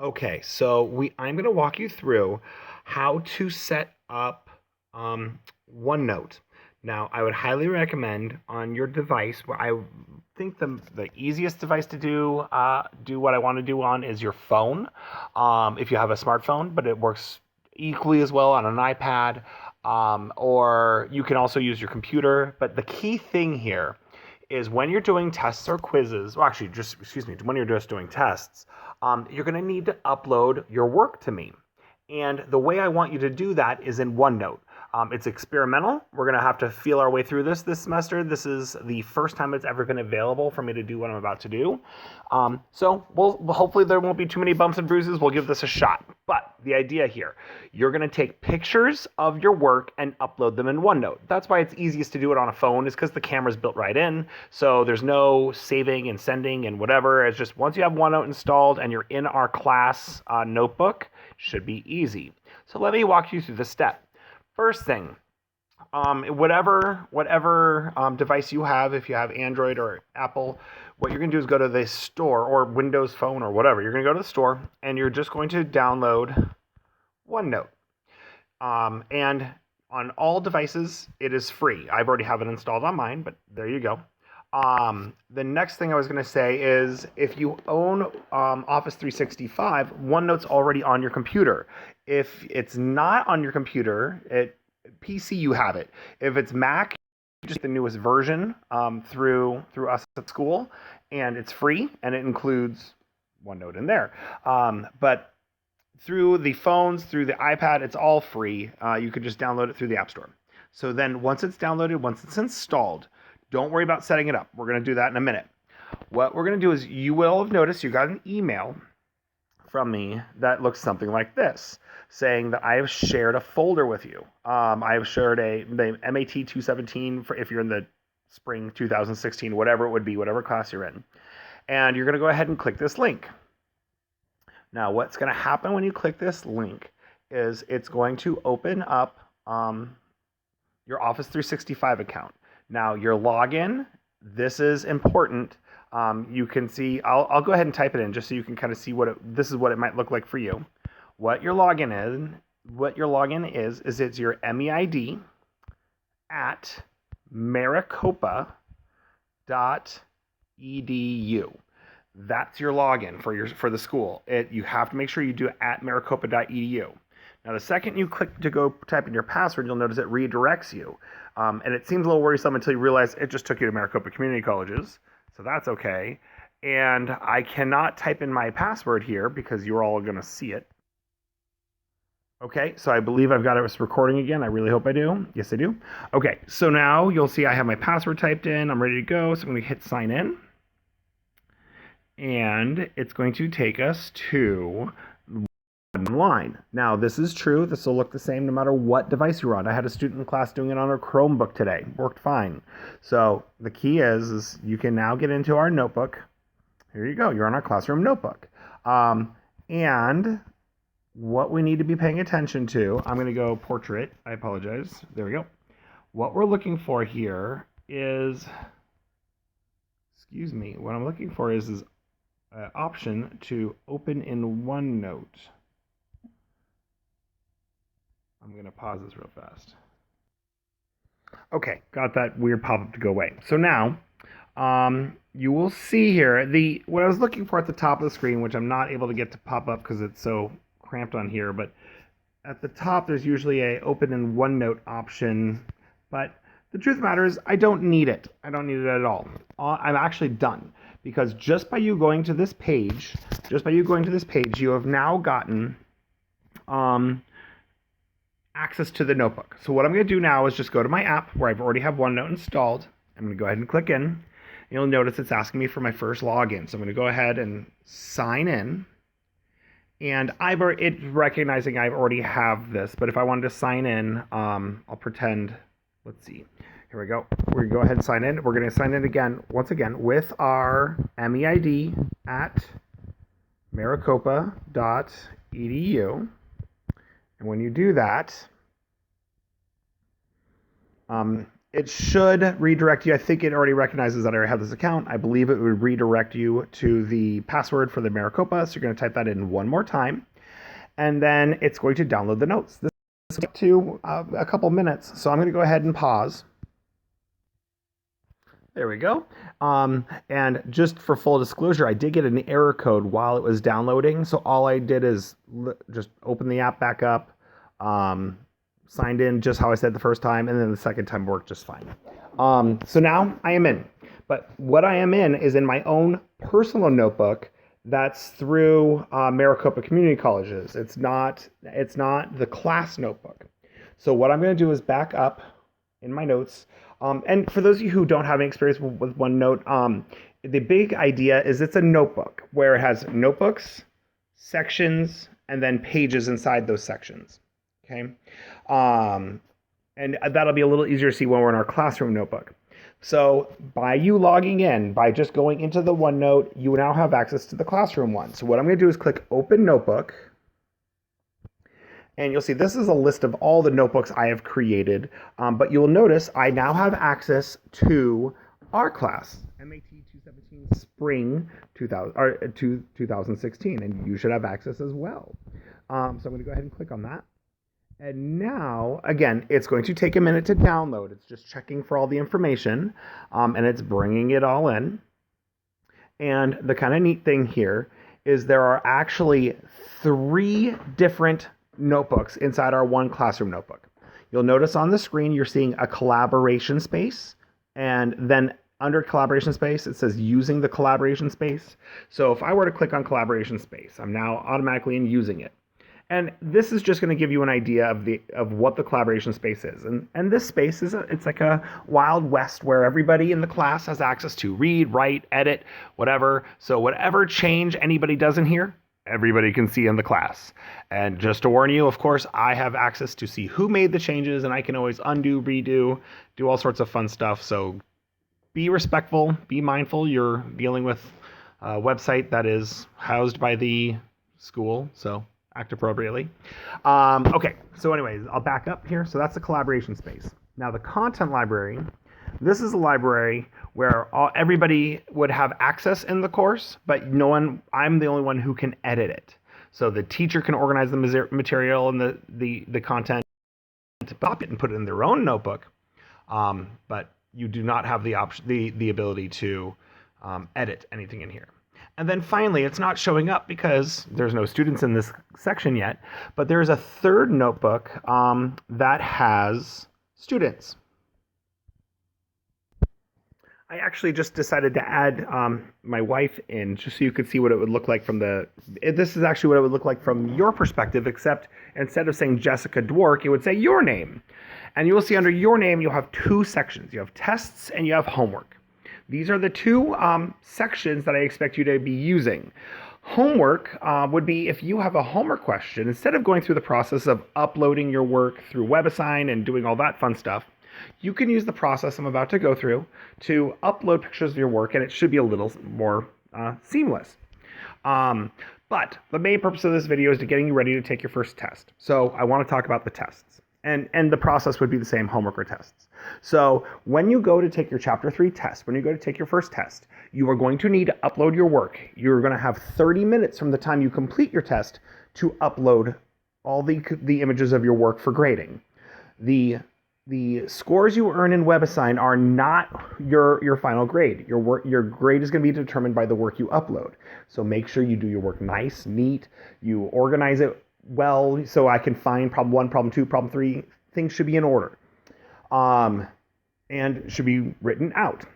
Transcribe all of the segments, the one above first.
Okay, so I'm going to walk you through how to set up OneNote. Now, I would highly recommend on your device. Where I think the easiest device to do what I want to do on is your phone, if you have a smartphone. But it works equally as well on an iPad, or you can also use your computer. But the key thing here is when you're doing tests or quizzes, well, actually, just excuse me, when you're just doing tests, you're going to need to upload your work to me. And the way I want you to do that is in OneNote. It's experimental. We're going to have to feel our way through this semester. This is the first time it's ever been available for me to do what I'm about to do. So hopefully there won't be too many bumps and bruises. We'll give this a shot. But the idea here, you're going to take pictures of your work and upload them in OneNote. That's why it's easiest to do it on a phone, is because the camera's built right in. So there's no saving and sending and whatever. It's just once you have OneNote installed and you're in our class notebook, should be easy. So let me walk you through the step. First thing, whatever device you have, if you have Android or Apple, what you're going to do is go to the store, or Windows Phone or whatever. You're going to go to the store and you're just going to download OneNote. And on all devices, it is free. I've already have it installed on mine, but there you go. The next thing I was going to say is if you own Office 365, OneNote's already on your computer. If it's not on your computer, PC, you have it. If it's Mac, just the newest version through us at school, and it's free, and it includes OneNote in there. But through the phones, through the iPad, it's all free. You could just download it through the App Store. So then once it's downloaded, once it's installed, don't worry about setting it up. We're going to do that in a minute. What we're going to do is, you will have noticed you got an email from me that looks something like this, saying that I have shared a folder with you. I have shared the MAT 217 for if you're in the spring 2016, whatever it would be, whatever class you're in. And you're going to go ahead and click this link. Now, what's going to happen when you click this link is it's going to open up your Office 365 account. Now, your login, this is important. You can see, I'll go ahead and type it in just so you can kind of see this is what it might look like for you. What your login is it's your MEID at maricopa.edu. That's your login for the school. You have to make sure you do it at maricopa.edu. Now, the second you click to go type in your password, you'll notice it redirects you. And it seems a little worrisome until you realize it just took you to Maricopa Community Colleges. So that's okay. And I cannot type in my password here because you're all going to see it. Okay, so I believe I've got it recording again. I really hope I do. Yes, I do. Okay, so now you'll see I have my password typed in. I'm ready to go. So I'm going to hit sign in. And it's going to take us to online. Now, this is true. This will look the same no matter what device you're on. I had a student in class doing it on a Chromebook today. Worked fine. So the key is you can now get into our notebook. Here you go. You're on our classroom notebook. And what we need to be paying attention to, I'm going to go portrait. I apologize. There we go. What we're looking for here is, what I'm looking for is option to open in OneNote. I'm going to pause this real fast. Okay, got that weird pop-up to go away. So now, you will see here, what I was looking for at the top of the screen, which I'm not able to get to pop up because it's so cramped on here, but at the top there's usually a open in OneNote option, but the truth of the matter is I don't need it. I don't need it at all. I'm actually done, because just by you going to this page, you have now gotten access to the notebook. So what I'm going to do now is just go to my app where I've already have OneNote installed. I'm going to go ahead and click in. You'll notice it's asking me for my first login. So I'm going to go ahead and sign in. And it's recognizing I already have this, but if I wanted to sign in, I'll pretend, let's see. Here we go. We're going to go ahead and sign in. We're going to sign in once again, with our MEID at maricopa.edu. And when you do that, it should redirect you. I think it already recognizes that I have this account. I believe it would redirect you to the password for the Maricopa. So you're going to type that in one more time. And then it's going to download the notes. This will take to a couple minutes. So I'm going to go ahead and pause. There we go. And just for full disclosure, I did get an error code while it was downloading. So all I did is just open the app back up, signed in just how I said the first time, and then the second time worked just fine. So now I am in. But what I am in is in my own personal notebook that's through Maricopa Community Colleges. It's not the class notebook. So what I'm going to do is back up in my notes. And for those of you who don't have any experience with OneNote, the big idea is it's a notebook where it has notebooks, sections, and then pages inside those sections. Okay. And that'll be a little easier to see when we're in our classroom notebook. So by you logging in, by just going into the OneNote, you now have access to the classroom one. So what I'm going to do is click Open Notebook. And you'll see this is a list of all the notebooks I have created. But you'll notice I now have access to our class, MAT 217 Spring 2016. And you should have access as well. So I'm going to go ahead and click on that. And now, again, it's going to take a minute to download. It's just checking for all the information, and it's bringing it all in. And the kind of neat thing here is there are actually 3 different notebooks inside our one classroom notebook. You'll notice on the screen you're seeing a collaboration space, and then under collaboration space it says using the collaboration space. So if I were to click on collaboration space, I'm now automatically in using it. And this is just going to give you an idea of what the collaboration space is. And this space it's like a wild west where everybody in the class has access to read, write, edit, whatever. So whatever change anybody does in here, everybody can see in the class. And just to warn you, of course, I have access to see who made the changes, and I can always undo, redo, do all sorts of fun stuff. So be respectful, be mindful. You're dealing with a website that is housed by the school, so act appropriately. Okay, so anyways, I'll back up here. So that's the collaboration space. Now the content library, this is a library where everybody would have access in the course, but I'm the only one who can edit it. So the teacher can organize the material and the content to pop it and put it in their own notebook. But you do not have the option, the ability to edit anything in here. And then finally, it's not showing up because there's no students in this section yet, but there's a third notebook that has students. I actually just decided to add my wife in just so you could see what it would look like from this is actually what it would look like from your perspective, except instead of saying Jessica Dwork, it would say your name. And you will see under your name, you'll have 2 sections. You have tests and you have homework. These are the 2 sections that I expect you to be using. Homework would be if you have a homework question, instead of going through the process of uploading your work through WebAssign and doing all that fun stuff, you can use the process I'm about to go through to upload pictures of your work, and it should be a little more seamless. But the main purpose of this video is to getting you ready to take your first test. So I want to talk about the tests. And the process would be the same, homework or tests. So when you go to take your Chapter 3 test, when you go to take your first test, you are going to need to upload your work. You're going to have 30 minutes from the time you complete your test to upload all the images of your work for grading. The scores you earn in WebAssign are not your final grade. Your grade is going to be determined by the work you upload. So make sure you do your work nice, neat, you organize it well, so I can find problem 1, problem 2, problem 3. Things should be in order, and should be written out.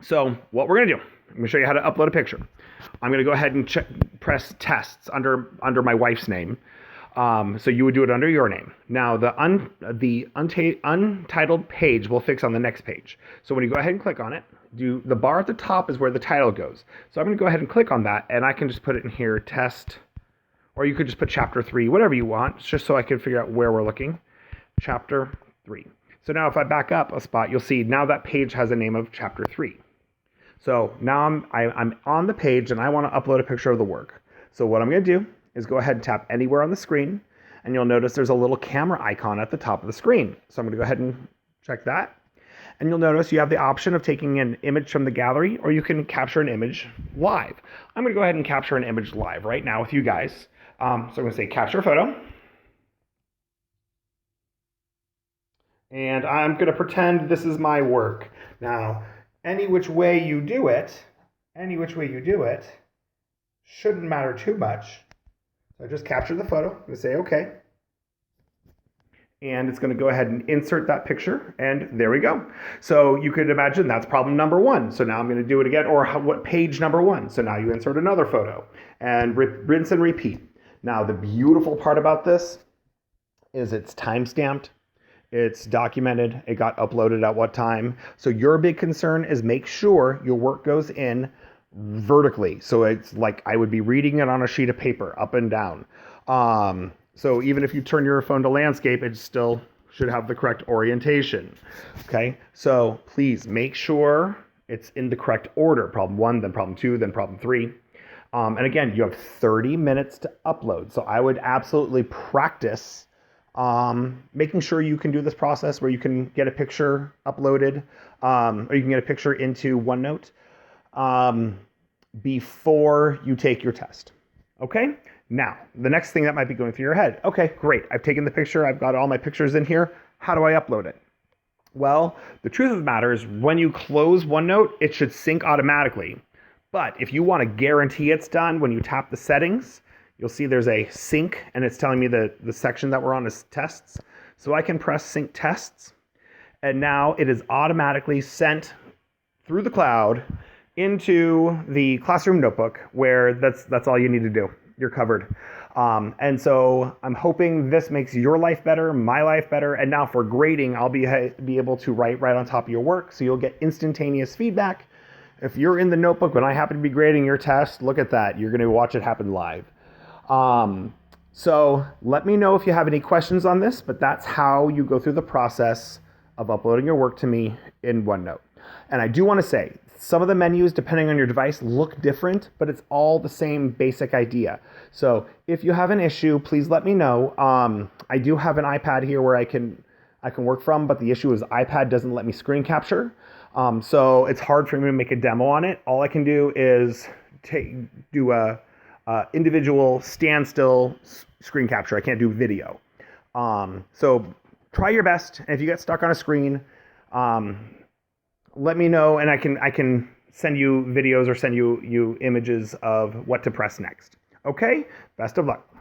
So what we're gonna do, I'm gonna show you how to upload a picture. I'm gonna go ahead and press tests under my wife's name. So you would do it under your name. Now the untitled page will fix on the next page. So when you go ahead and click on it, the bar at the top is where the title goes. So I'm gonna go ahead and click on that, and I can just put it in here, test. Or you could just put Chapter 3, whatever you want, just so I can figure out where we're looking. Chapter 3. So now if I back up a spot, you'll see now that page has a name of Chapter 3. So now I'm on the page and I want to upload a picture of the work. So what I'm going to do is go ahead and tap anywhere on the screen, and you'll notice there's a little camera icon at the top of the screen. So I'm going to go ahead and check that. And you'll notice you have the option of taking an image from the gallery, or you can capture an image live. I'm going to go ahead and capture an image live right now with you guys. So I'm going to say capture photo. And I'm going to pretend this is my work. Now, any which way you do it, shouldn't matter too much. So I just capture the photo. I'm going to say okay. And it's going to go ahead and insert that picture, and there we go. So you could imagine that's problem number 1. So now I'm going to do it again, or what page number 1. So now you insert another photo, and rinse and repeat. Now the beautiful part about this is it's time-stamped, it's documented, it got uploaded at what time. So your big concern is make sure your work goes in vertically. So it's like I would be reading it on a sheet of paper, up and down. So even if you turn your phone to landscape, it still should have the correct orientation. Okay, so please make sure it's in the correct order. Problem 1, then problem 2, then problem 3. And again, you have 30 minutes to upload. So I would absolutely practice making sure you can do this process where you can get a picture uploaded, or you can get a picture into OneNote before you take your test. Okay? Now, the next thing that might be going through your head, okay, great, I've taken the picture, I've got all my pictures in here, how do I upload it? Well, the truth of the matter is when you close OneNote, it should sync automatically. But if you want to guarantee it's done, when you tap the settings, you'll see there's a sync, and it's telling me the section that we're on is tests. So I can press sync tests, and now it is automatically sent through the cloud into the classroom notebook, where that's all you need to do. You're covered. And so I'm hoping this makes your life better, my life better. And now for grading, I'll be able to write right on top of your work. So you'll get instantaneous feedback. If you're in the notebook when I happen to be grading your test, look at that. You're going to watch it happen live. So let me know if you have any questions on this, but that's how you go through the process of uploading your work to me in OneNote. And I do want to say, some of the menus, depending on your device, look different, but it's all the same basic idea. So if you have an issue, please let me know. I do have an iPad here where I can work from, but the issue is iPad doesn't let me screen capture. So it's hard for me to make a demo on it. All I can do is do a individual standstill screen capture. I can't do video. So try your best. And if you get stuck on a screen, let me know, and I can send you videos or send you images of what to press next. Okay? Best of luck.